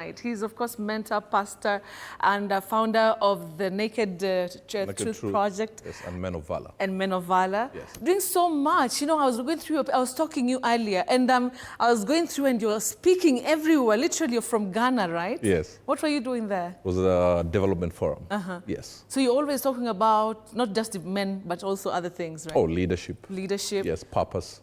He's, of course, mentor, pastor, and founder of the Naked Truth Project. Yes, and Men of Valor. And Men of Valor. Yes. Doing so much. You know, I was going through, I was talking to you earlier, and I was going through and you were speaking everywhere. Literally, you're from Ghana, right? Yes. What were you doing there? It was a development forum. Yes. So you're always talking about not just the men, but also other things, right? Oh, leadership. Leadership. Yes, purpose.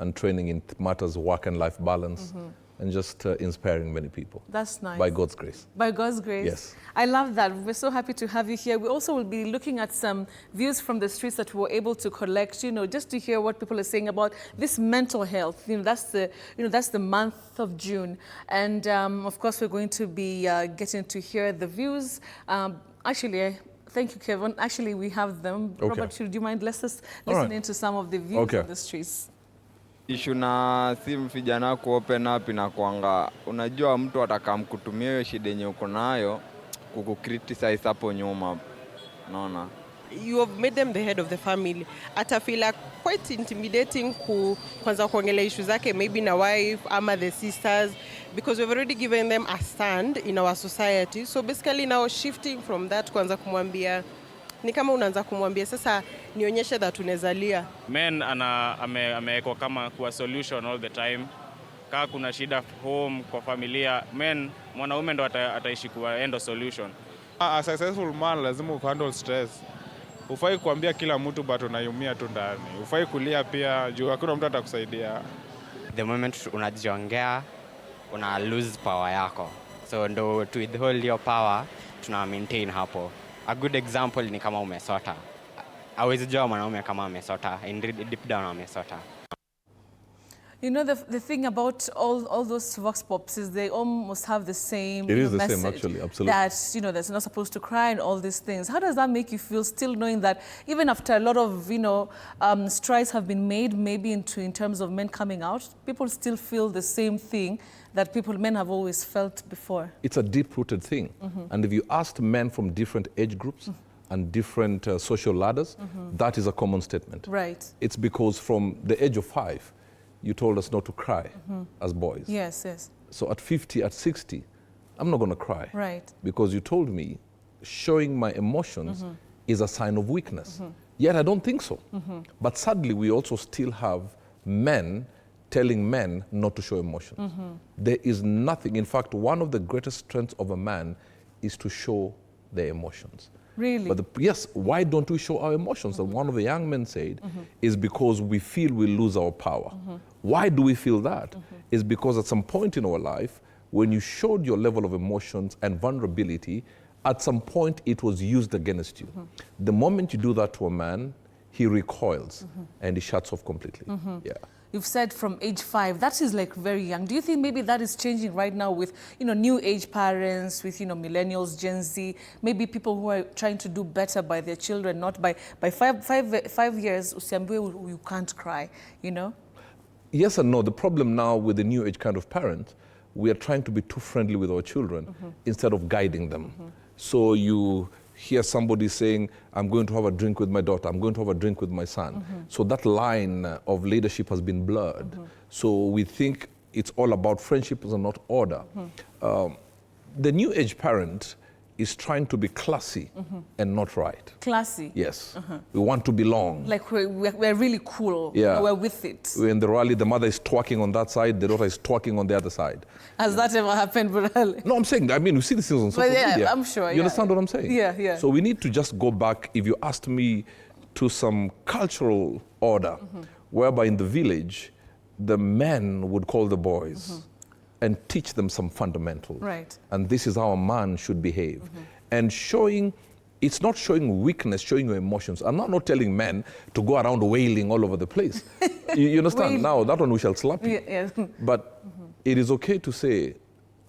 And training in matters work and life balance. And just inspiring many people. That's nice. By God's grace. By God's grace. Yes. I love that. We're so happy to have you here. We also will be looking at some views from the streets that we were able to collect, you know, just to hear what people are saying about this mental health. You know, that's the month of June. And of course, we're going to be getting to hear the views. Actually, thank you, Kevin. Actually, we have them. Okay. Robert, do you mind? Let's just listen into some of the views of the streets. Issue na si vijana ku open up inakuanga, unajua mtu atakamkutumia hiyo shida yenye uko nayo kukukriticize hapo nyuma, unaona. You have made them the head of the family. Atafeel quite intimidating kwanza kuongelea issues zake maybe na wife ama the sisters, because we've already given them a stand in our society. So basically now shifting from that kwanza kumwambia ni kama unaanza kumwambia sasa nionyeshe that unezalia. Men amewekwa kama kuwa solution all the time. Kama kuna shida home kwa familia, mwanaume ndo ataishi kuwa end solution. A successful man lazima handle stress. Ufai kuambia kila mtu but unayumia tu ndani. Ufai kulia pia juu hakuna mtu atakusaidia. The moment unajiongea una lose power yako. So ndo to withhold your power tuna maintain hapo. A good example ni kama umesota. Hawezi jua mwanaume kama amesota. Deep down amesota. You know, the thing about all those vox pops is they almost have the same It is the message. same, actually, absolutely. That, you know, that's not supposed to cry and all these things. How does that make you feel, still knowing that even after a lot of, you know, strides have been made, maybe in terms of men coming out, people still feel the same thing that men have always felt before? It's a deep-rooted thing. And if you asked men from different age groups and different social ladders, that is a common statement. Right. It's because from the age of 5, you told us not to cry as boys. Yes, yes. So at 50, at 60, I'm not going to cry. Right. Because you told me showing my emotions is a sign of weakness. Yet I don't think so. But sadly, we also still have men telling men not to show emotions. There is nothing. In fact, one of the greatest strengths of a man is to show their emotions. Really? But yes, why don't we show our emotions? And one of the young men said, is because we feel we lose our power. Why do we feel that? Is because at some point in our life, when you showed your level of emotions and vulnerability, at some point it was used against you. The moment you do that to a man, he recoils and he shuts off completely. Yeah. You've said from age 5, that is like very young. Do you think maybe that is changing right now with, you know, new age parents, with, you know, millennials, Gen Z, maybe people who are trying to do better by their children, not by 5 years, you can't cry, you know? Yes and no. The problem now with the new age kind of parent, we are trying to be too friendly with our children instead of guiding them. So you hear somebody saying, I'm going to have a drink with my daughter, I'm going to have a drink with my son. So that line of leadership has been blurred. So we think it's all about friendship and not order. The new age parent is trying to be classy and not right. Classy? Yes. We want to belong. Like we're really cool. Yeah. We're with it. In the rally, the mother is twerking on that side, the daughter is twerking on the other side. Has that ever happened, Burale? No, I'm saying, I mean, we see these things on social media. I'm sure. You understand what I'm saying? Yeah, yeah. So we need to just go back, if you asked me, to some cultural order, whereby in the village, the men would call the boys and teach them some fundamentals. Right. And this is how a man should behave. And showing, it's not showing weakness, showing your emotions. I'm not telling men to go around wailing all over the place. you understand? Now, that one we shall slap you. Yeah. But it is okay to say,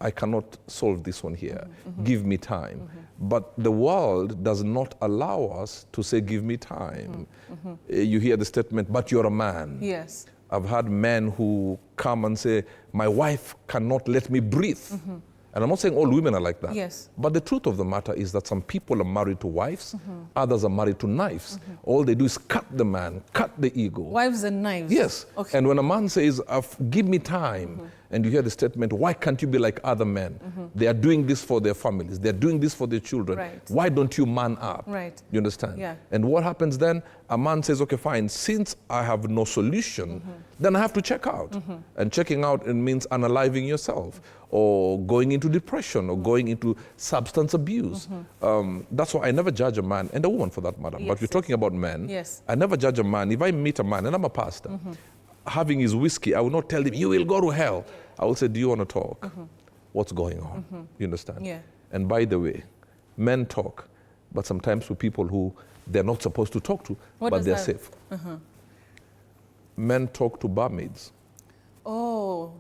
I cannot solve this one here. Give me time. But the world does not allow us to say, give me time. You hear the statement, but you're a man. Yes. I've had men who come and say, my wife cannot let me breathe. And I'm not saying all women are like that. Yes. But the truth of the matter is that some people are married to wives, others are married to knives. All they do is cut the man, cut the ego. Wives and knives? Yes. Okay. And when a man says, give me time, and you hear the statement, why can't you be like other men? They are doing this for their families. They're doing this for their children. Right. Why don't you man up? Right. You understand? Yeah. And what happens then? A man says, okay, fine, since I have no solution, then I have to check out. And checking out, it means unaliving yourself, or going into depression, or going into substance abuse. That's why I never judge a man, and a woman for that matter. Yes, but we're talking about men. Yes. I never judge a man. If I meet a man, and I'm a pastor, having his whiskey, I will not tell him, you will go to hell. I will say, do you want to talk? What's going on? You understand? Yeah. And by the way, men talk, but sometimes with people who they're not supposed to talk to, What but does they're that- safe. Men talk to barmaids. Oh,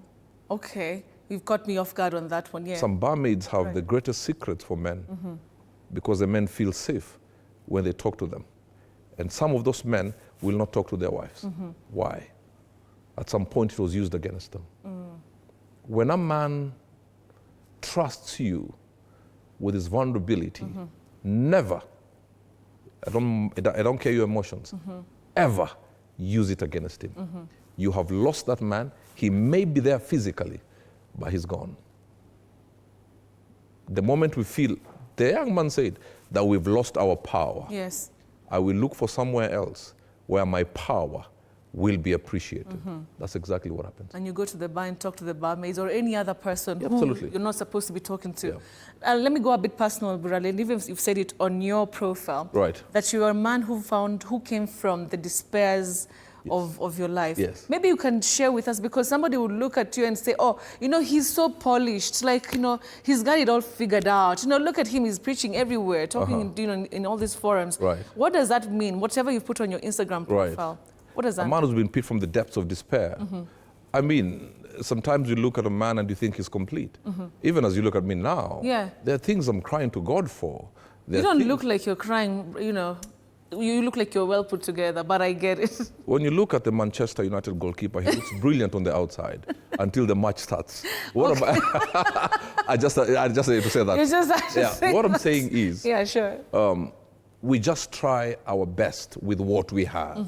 okay. You've caught me off guard on that one, yeah. Some barmaids have the greatest secrets for men because the men feel safe when they talk to them. And some of those men will not talk to their wives. Why? At some point it was used against them. When a man trusts you with his vulnerability, never, I don't care your emotions, ever use it against him. You have lost that man. He may be there physically, but he's gone. The moment we feel, the young man said, that we've lost our power, Yes. I will look for somewhere else where my power will be appreciated. That's exactly what happens. And you go to the bar and talk to the barmaids or any other person Absolutely. who you're not supposed to be talking to. Yeah. Let me go a bit personal, Burale, and even if you've said it on your profile, Right. that you are a man who came from the despairs of your life. Yes. Maybe you can share with us, because somebody would look at you and say, oh, you know, he's so polished, like, you know, he's got it all figured out. You know, look at him, he's preaching everywhere, talking you know, in all these forums. Right. What does that mean? Whatever you put on your Instagram profile, what does that A mean? man who's been picked from the depths of despair. I mean, sometimes you look at a man and you think he's complete. Even as you look at me now, Yeah. there are things I'm crying to God for. There You are don't things- look like you're crying, you know. You look like you're well put together, but I get it. When you look at the Manchester United goalkeeper, he looks brilliant on the outside until the match starts. What am I just had to say that. You just have to say What I'm that. saying is, Yeah, sure. we just try our best with what we have.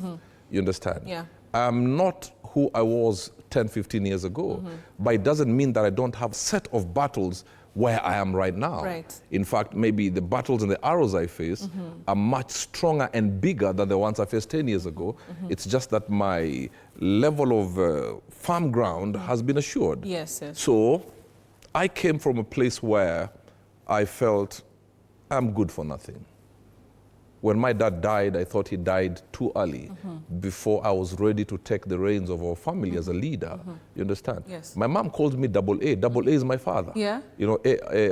You understand? Yeah. I'm not who I was 10, 15 years ago, but it doesn't mean that I don't have set of battles where I am right now. Right. In fact, maybe the battles and the arrows I face are much stronger and bigger than the ones I faced 10 years ago. It's just that my level of firm ground has been assured. Yes, yes. So I came from a place where I felt I'm good for nothing. When my dad died, I thought he died too early before I was ready to take the reins of our family as a leader. You understand? Yes. My mom calls me Double A. Double A is my father. Yeah. You know,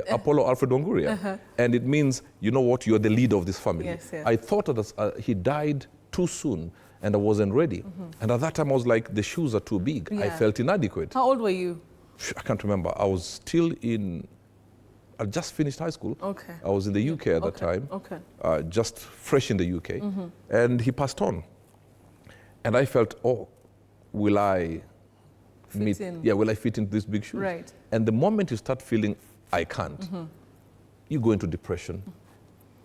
Apollo Alfred Wanguria. And it means, you know what, you're the leader of this family. Yes, yes. I thought that he died too soon and I wasn't ready. And at that time I was like, the shoes are too big. I Yeah. felt inadequate. How old were you? I can't remember. I was still I just finished high school. Okay. I was in the UK at that time. Okay. Just fresh in the UK. And he passed on. And I felt, oh, will I Fit in. Yeah, will I fit into these big shoes? Right. And the moment you start feeling, I can't, you go into depression.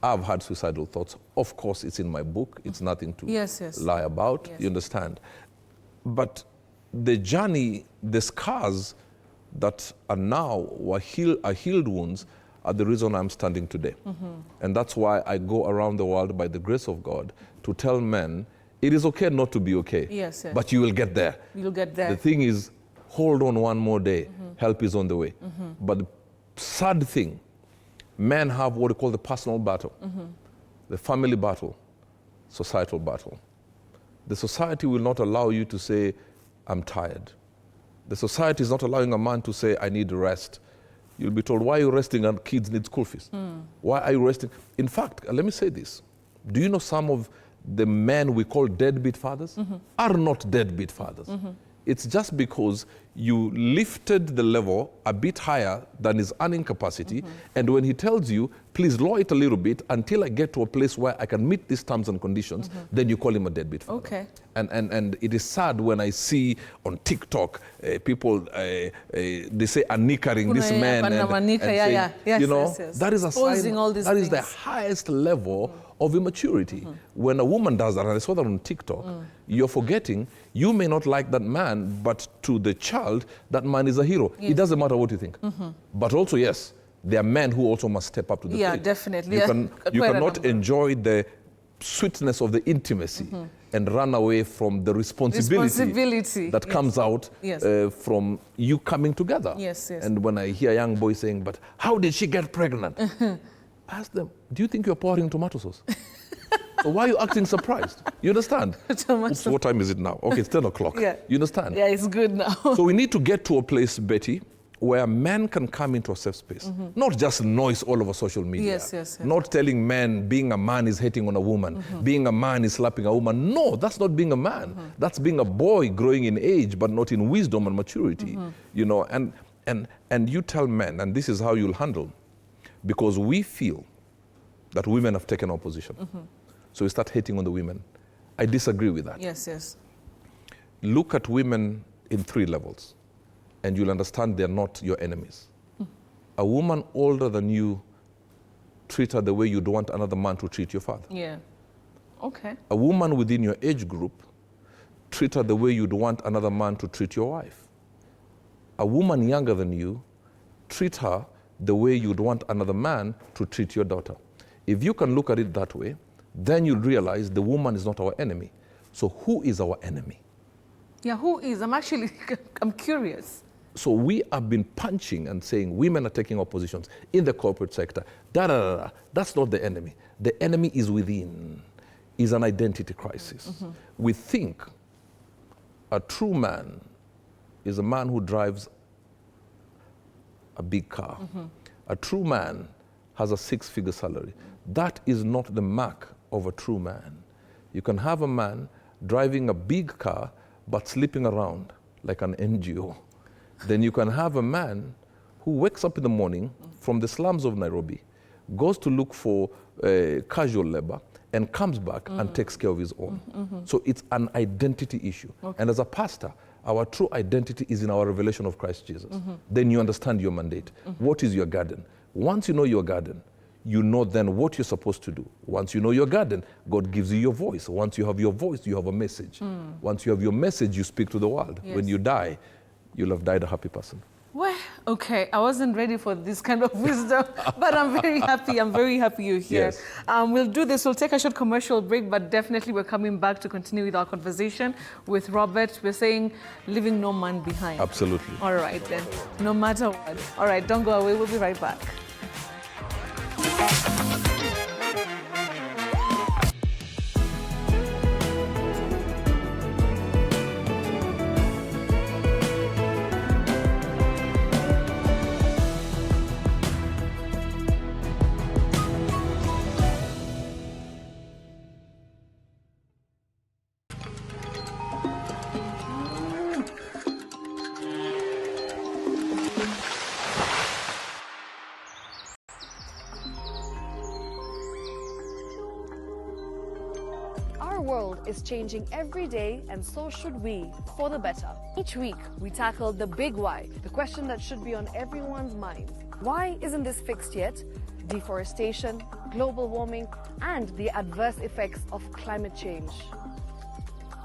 I've had suicidal thoughts. Of course, it's in my book. It's nothing to Yes, yes. lie about. Yes. You understand? But the journey, the scars that are now are healed wounds are the reason I'm standing today. And that's why I go around the world by the grace of God to tell men, it is okay not to be okay. Yes, yes. But you will get there. You'll get there. The thing is, hold on one more day. Help is on the way. But the sad thing, men have what we call the personal battle, the family battle, societal battle. The society will not allow you to say, I'm tired. The society is not allowing a man to say, I need rest. You'll be told, why are you resting and kids need school fees? Why are you resting? In fact, let me say this. Do you know some of the men we call deadbeat fathers are not deadbeat fathers? It's just because you lifted the level a bit higher than his earning capacity, and when he tells you, please lower it a little bit until I get to a place where I can meet these terms and conditions, then you call him a deadbeat father. Okay. And it is sad when I see on TikTok people, they say annickering this man. Yes, you know, yes, yes. that is a Exposing sign, all these that is the things. highest level of immaturity. When a woman does that, and I saw that on TikTok, you're forgetting you may not like that man, but to the child, that man is a hero. It doesn't matter what you think. But also, yes, there are men who also must step up to the plate. Yeah, definitely. You cannot enjoy the sweetness of the intimacy and run away from the responsibility that comes out from you coming together. Yes. And when I hear a young boy saying, but how did she get pregnant? Ask them, do you think you're pouring tomato sauce? So why are you acting surprised? You understand? Oops, what time is it now? Okay, it's 10 o'clock. Yeah. You understand? Yeah, it's good now. So we need to get to a place, Betty, where men can come into a safe space. Not just noise all over social media. Yes. Not telling men being a man is hating on a woman, being a man is slapping a woman. No, that's not being a man. That's being a boy growing in age, but not in wisdom and maturity. You know, and you tell men, and this is how you'll handle, because we feel that women have taken our position. So we start hating on the women. I disagree with that. Yes. Look at women in 3 levels, and you'll understand they're not your enemies. A woman older than you, treat her the way you'd want another man to treat your father. Yeah. Okay. A woman within your age group, treat her the way you'd want another man to treat your wife. A woman younger than you, treat her the way you'd want another man to treat your daughter. If you can look at it that way, then you'll realize the woman is not our enemy. So who is our enemy? Yeah, who is? I'm curious. So we have been punching and saying women are taking our positions in the corporate sector. That's not the enemy. The enemy is within, is an identity crisis. We think a true man is a man who drives a big car. A true man has a 6-figure salary. That is not the mark of a true man. You can have a man driving a big car but sleeping around like an NGO. Then you can have a man who wakes up in the morning from the slums of Nairobi, goes to look for casual labor, and comes back and takes care of his own. So it's an identity issue. And as a pastor, our true identity is in our revelation of Christ Jesus. Then you understand your mandate. What is your garden? Once you know your garden, you know then what you're supposed to do. Once you know your garden, God gives you your voice. Once you have your voice, you have a message. Once you have your message, you speak to the world. When you die, you'll have died a happy person. Well, okay, I wasn't ready for this kind of wisdom, but I'm very happy. I'm very happy you're here. Yes. We'll do this. We'll take a short commercial break, but definitely we're coming back to continue with our conversation with Robert. We're saying leaving no man behind. Absolutely. All right, then. No matter what. All right, don't go away. We'll be right back. Our world is changing every day, and so should we, for the better. Each week, we tackle the big why, the question that should be on everyone's minds. Why isn't this fixed yet? Deforestation, global warming, and the adverse effects of climate change.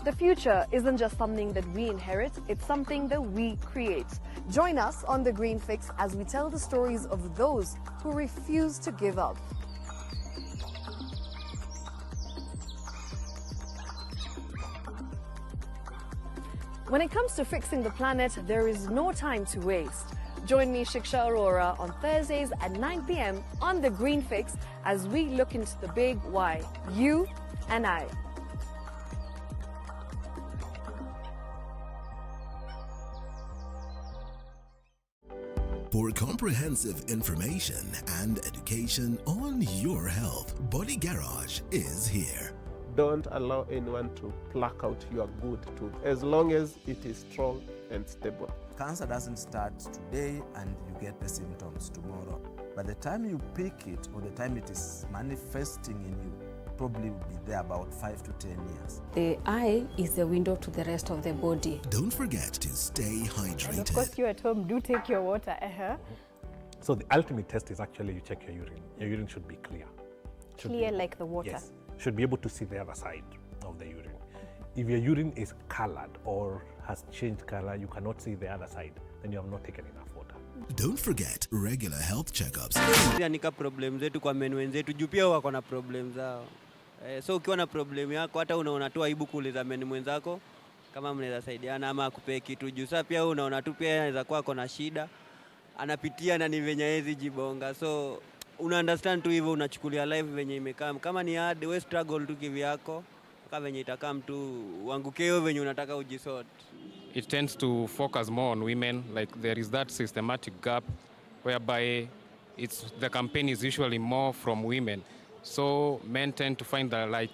The future isn't just something that we inherit, it's something that we create. Join us on The Green Fix as we tell the stories of those who refuse to give up. When it comes to fixing the planet, there is no time to waste. Join me, Shiksha Arora, on Thursdays at 9 p.m. on The Green Fix as we look into the big why, you and I. For comprehensive information and education on your health, Body Garage is here. Don't allow anyone to pluck out your good tooth as long as it is strong and stable. Cancer doesn't start today and you get the symptoms tomorrow. By the time you pick it or the time it is manifesting in you, probably will be there about 5 to 10 years. The eye is the window to the rest of the body. Don't forget to stay hydrated. And of course, you at home do take your water. So the ultimate test is actually you check your urine. Your urine should be clear. Clear like the water. Yes, should be able to see the other side of the urine. If your urine is colored or has changed color, you cannot see the other side, then you have not taken enough water. Don't forget regular health checkups. Anika problem zetu kwa men wenzetu juu pia wako na problem zao. So ukiwa na problem yako hata unaona tu aibu kuuliza men mwenzako kama mnaweza saidiana ama akupee kitu juu sasa pia unaona tu pia anaweza kuwa ako na shida anapitia na ni venye hezi jibonga. So una understand tu hivyo unachukulia life venye imekaa. Kama ni hard we struggle tu kivyako. Kama venye itakaa mtu uangukeo venye unataka ujisort. It tends to focus more on women, like there is that systematic gap whereby the campaign is usually more from women. So men tend to find that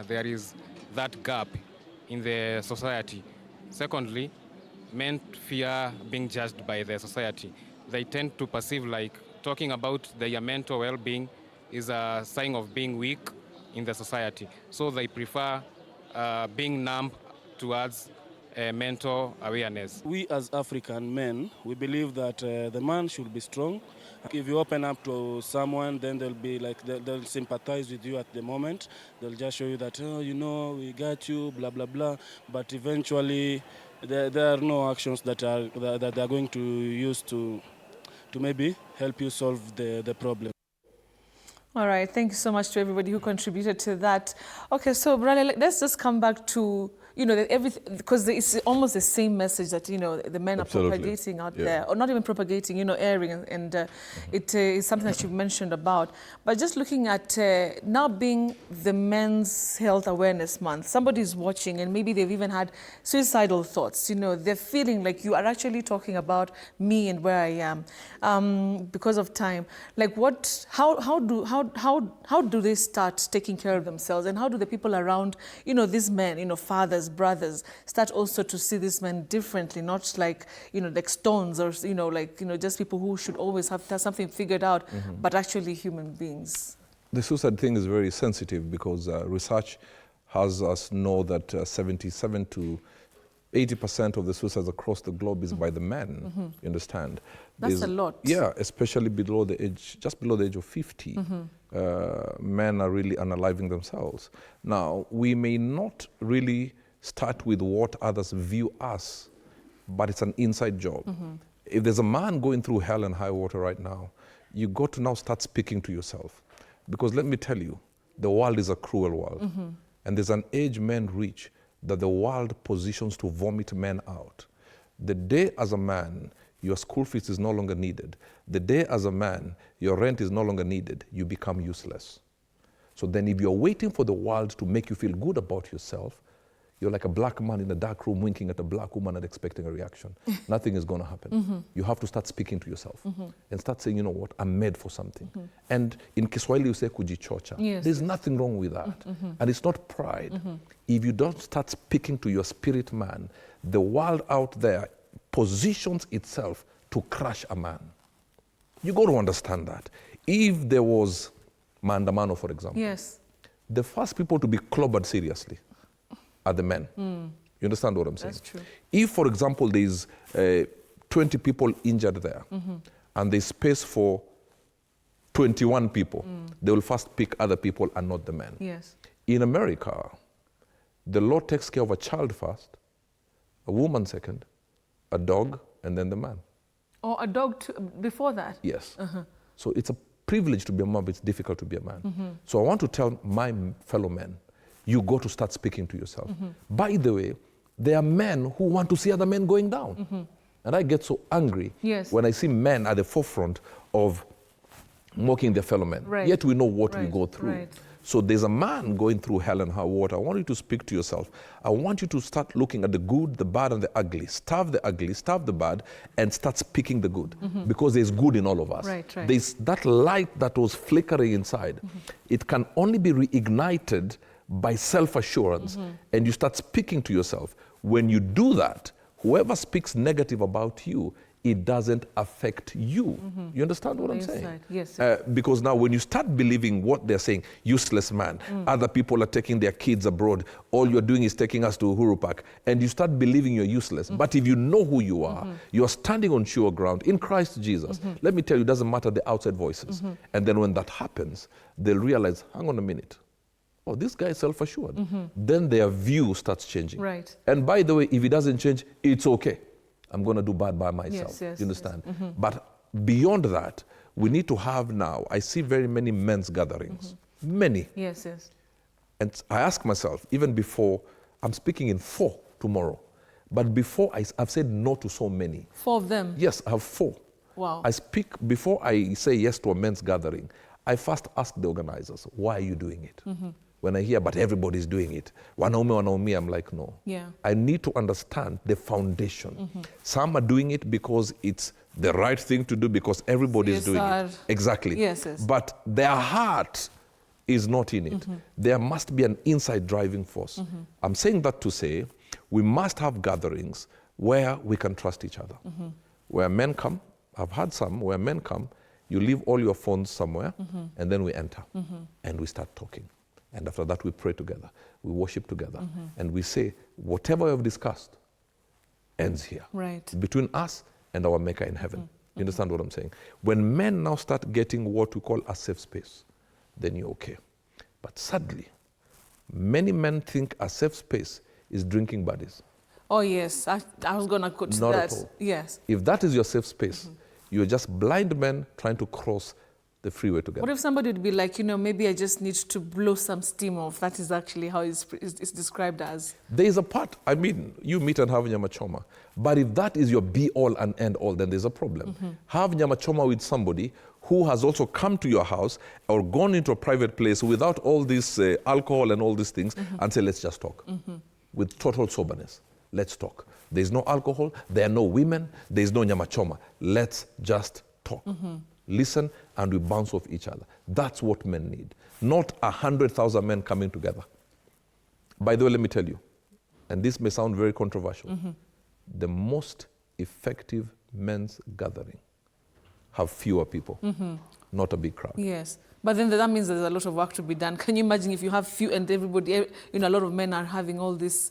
there is that gap in the society. Secondly, men fear being judged by the society. They tend to perceive like talking about their mental well-being is a sign of being weak in the society. So they prefer being numb towards mental awareness. We as African men, we believe that the man should be strong. If you open up to someone, then they'll be like, they'll sympathize with you at the moment. They'll just show you that, oh, you know, we got you, blah, blah, blah. But eventually, there are no actions that they're going to use to maybe help you solve the problem. All right, thank you so much to everybody who contributed to that. Okay, so Burale, let's just come back to, everything, because it's almost the same message that, the men Absolutely. are propagating out there, or not even propagating, airing, and it is something that you've mentioned about. But just looking at now being the Men's Health Awareness Month, somebody's watching and maybe they've even had suicidal thoughts, they're feeling like you are actually talking about me and where I am because of time. Like how do they start taking care of themselves, and how do the people around, these men, fathers, brothers, start also to see these men differently, not like, like stones or, just people who should always have something figured out, but actually human beings? The suicide thing is very sensitive because research has us know that 77 to 80% of the suicides across the globe is by the men, you understand? That's a lot. Yeah, especially just below the age of 50. Men are really unaliving themselves. Now, we may not really start with what others view us, but it's an inside job. If there's a man going through hell and high water right now, you got to now start speaking to yourself. Because let me tell you, the world is a cruel world. And there's an age men reach that the world positions to vomit men out. The day as a man, your school fees is no longer needed. The day as a man, your rent is no longer needed, you become useless. So then if you're waiting for the world to make you feel good about yourself, you're like a black man in a dark room winking at a black woman and expecting a reaction. Nothing is going to happen. You have to start speaking to yourself and start saying, you know what, I'm made for something. And in Kiswahili, you say kujichocha. Yes. There's nothing wrong with that. And it's not pride. If you don't start speaking to your spirit man, the world out there positions itself to crush a man. You got to understand that. If there was maandamano, for example, yes, the first people to be clobbered seriously are the men. You understand what I'm saying? That's true. If, for example, there's 20 people injured there, and there's space for 21 people, they will first pick other people and not the men. Yes. In America, the law takes care of a child first, a woman second, a dog, and then the man. Or a dog before that? Yes. So it's a privilege to be a mom, but it's difficult to be a man. So I want to tell my fellow men, you got to start speaking to yourself. By the way, there are men who want to see other men going down. And I get so angry when I see men at the forefront of mocking their fellow men. Right. Yet we know what we go through. Right. So there's a man going through hell and high water. I want you to speak to yourself. I want you to start looking at the good, the bad, and the ugly. Starve the ugly, starve the bad, and start speaking the good. Because there's good in all of us. Right, right. There's that light that was flickering inside. It can only be reignited by self-assurance, and you start speaking to yourself. When you do that, whoever speaks negative about you it doesn't affect you. You understand what I'm saying? Inside. Yes. Because now when you start believing what they're saying, useless man, other people are taking their kids abroad, all you're doing is taking us to Uhuru Park, and you start believing you're useless. But if you know who you are, you're standing on sure ground in Christ Jesus. Let me tell you, it doesn't matter the outside voices. And then when that happens, they'll realize, hang on a minute. Oh, this guy is self-assured. Then their view starts changing. Right. And by the way, if it doesn't change, it's okay. I'm going to do bad by myself. Yes, yes, you understand? yes. But beyond that, we need to have now, I see very many men's gatherings. Many. Yes, yes. And I ask myself, even before, I'm speaking in 4 tomorrow. But before, I've said no to so many. 4 of them? Yes, I have 4. Wow. I speak, before I say yes to a men's gathering, I first ask the organizers, why are you doing it? When I hear, but everybody's doing it, wanaume, I'm like, no. Yeah. I need to understand the foundation. Some are doing it because it's the right thing to do because everybody's doing it. Exactly. Yes, yes. But their heart is not in it. There must be an inside driving force. I'm saying that to say we must have gatherings where we can trust each other. Where men come, I've had some where men come, you leave all your phones somewhere, and then we enter, and we start talking. And after that, we pray together, we worship together, and we say, whatever we have discussed ends here. Right. Between us and our Maker in heaven. You understand what I'm saying? When men now start getting what we call a safe space, then you're okay. But sadly, many men think a safe space is drinking buddies. Oh, yes. I was going to quote that. Not at all. Yes. If that is your safe space, you're just blind men trying to cross the freeway together. What if somebody would be like, maybe I just need to blow some steam off? That is actually how it's described as. There is a part, I mean, you meet and have nyama choma. But if that is your be-all and end-all, then there's a problem. Have nyama choma with somebody who has also come to your house or gone into a private place without all this alcohol and all these things and say, let's just talk. With total soberness. Let's talk. There's no alcohol, there are no women, there's no nyama choma. Let's just talk. Listen, and we bounce off each other. That's what men need. Not 100,000 men coming together. By the way, let me tell you, and this may sound very controversial, the most effective men's gathering have fewer people, not a big crowd. Yes. But then that means there's a lot of work to be done. Can you imagine if you have few and everybody, a lot of men are having all this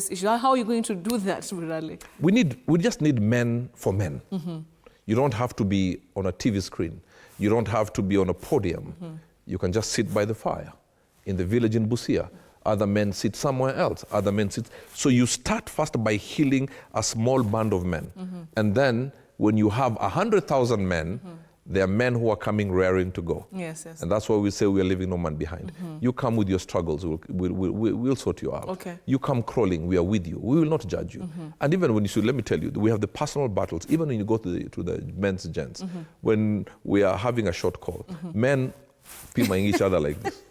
issue? How are you going to do that, Burale? We just need men for men. You don't have to be on a TV screen. You don't have to be on a podium. You can just sit by the fire. In the village in Busia, other men sit somewhere else. Other men sit. So you start first by healing a small band of men. And then when you have 100,000 men, there are men who are coming raring to go. Yes, yes. And that's why we say we are leaving no man behind. You come with your struggles, we'll sort you out. Okay. You come crawling, we are with you. We will not judge you. And even when let me tell you, we have the personal battles. Even when you go to the men's gents, when we are having a short call, men pimaing each other like this.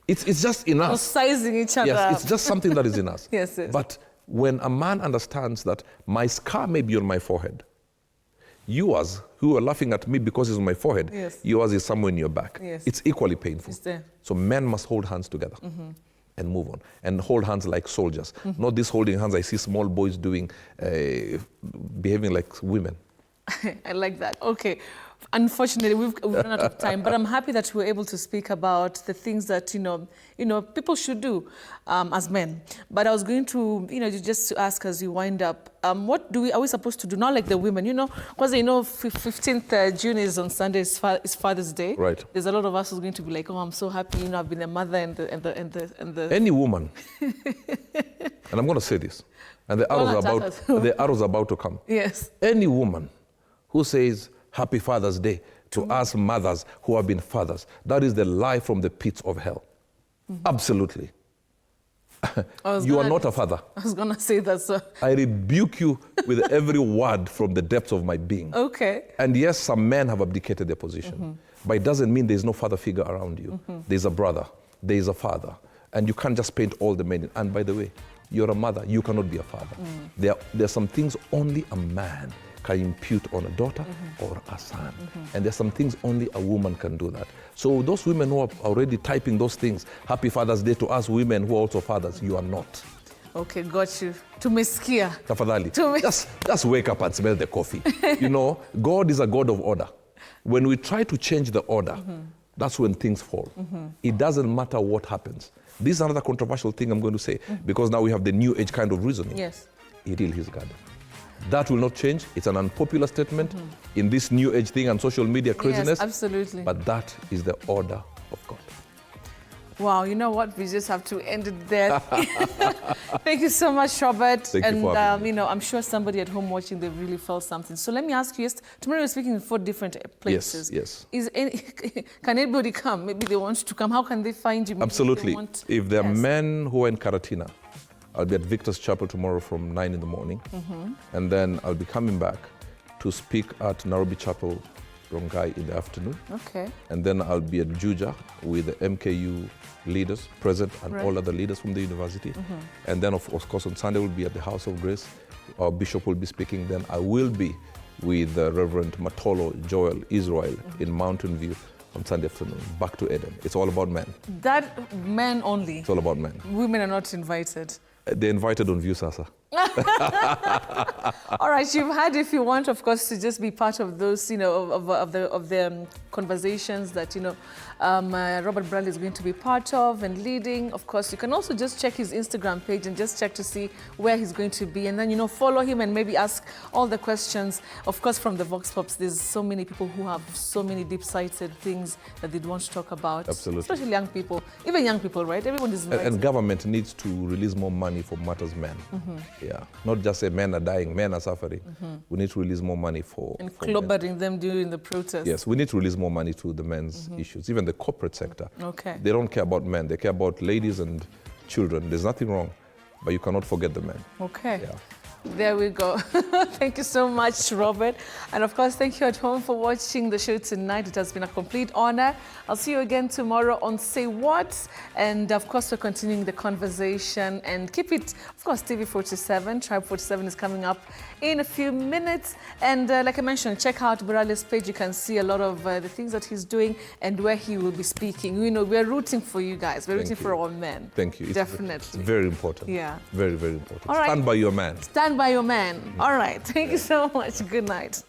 It's just in us. Or sizing each other. Yes, it's just something that is in us. Yes, yes. But when a man understands that my scar may be on my forehead, yours, who are laughing at me because it's on my forehead, yours is somewhere in your back. Yes. It's equally painful. It's there. So men must hold hands together and move on. And hold hands like soldiers. Not this holding hands I see small boys doing, behaving like women. I like that. Okay. Unfortunately, we've run out of time, but I'm happy that we were able to speak about the things that, people should do as men. But I was going to, just to ask as you wind up, what are we supposed to do? Not like the women, because 15th June is on Sunday, is Father's Day. Right. There's a lot of us who's going to be like, oh, I'm so happy, I've been a mother and the... Any woman, and I'm going to say this, and the arrows are about to come. Yes. Any woman who says, Happy Father's Day to us mothers who have been fathers. That is the lie from the pits of hell. Absolutely. You are not a father. I was going to say that, sir. I rebuke you with every word from the depths of my being. Okay. And yes, some men have abdicated their position. But it doesn't mean there's no father figure around you. There's a brother. There's a father. And you can't just paint all the men in. And by the way, you're a mother. You cannot be a father. There are some things only a man can impute on a daughter or a son. And there's some things only a woman can do that. So those women who are already typing those things, Happy Father's Day to us women who are also fathers, you are not. Okay, got you. Tumesikia. Tafadhali. Just wake up and smell the coffee. You know, God is a God of order. When we try to change the order, that's when things fall. It doesn't matter what happens. This is another controversial thing I'm going to say, because now we have the new age kind of reasoning. Yes. He healed his garden. That will not change. It's an unpopular statement in this new age thing and social media craziness. Yes, absolutely. But that is the order of God. Wow, you know what? We just have to end it there. Thank you so much, Robert. Thank you for having me. You know, I'm sure somebody at home watching, they really felt something. So let me ask you, tomorrow you're speaking in 4 different places. Yes. Can anybody come? Maybe they want to come. How can they find you? Maybe Absolutely. If there are yes. men who are in Karatina, I'll be at Victor's Chapel tomorrow from 9 in the morning. And then I'll be coming back to speak at Nairobi Chapel, Rongai, in the afternoon. Okay. And then I'll be at Juja with the MKU leaders present and all other leaders from the university. And then, of course, on Sunday we'll be at the House of Grace. Our bishop will be speaking. Then I will be with Reverend Matolo Joel Israel in Mountain View on Sunday afternoon. Back to Eden. It's all about men. That men only? It's all about men. Women are not invited? They're invited on View Sasa. All right, you've had, if you want, of course, to just be part of those, you know, of the conversations that, you know, Robert Burale is going to be part of and leading. Of course, you can also just check his Instagram page and just check to see where he's going to be, and then, you know, follow him and maybe ask all the questions. Of course, from the Vox Pops, there's so many people who have so many deep-sighted things that they'd want to talk about. Absolutely. Especially young people, even young people, right? Everyone is invited. And government needs to release more money for matters men. Yeah, not just say men are dying, men are suffering. We need to release more money for clobbering them during the protest. Yes, we need to release more money to the men's issues, even the corporate sector. Okay. They don't care about men, they care about ladies and children. There's nothing wrong, but you cannot forget the men. Okay. Yeah. There we go. Thank you so much, Robert. And of course, thank you at home for watching the show tonight. It has been a complete honor. I'll see you again tomorrow on Say What. And of course, we're continuing the conversation. And keep it, of course, TV 47. Tribe 47 is coming up in a few minutes. And like I mentioned, check out Burale's page. You can see a lot of the things that he's doing and where he will be speaking. You know, we're rooting for you guys. We're rooting for our men. Thank you. Definitely. It's very important. Yeah. Very, very important. All right. Stand by your man. Stand by your man. All right. Thank you so much. Good night.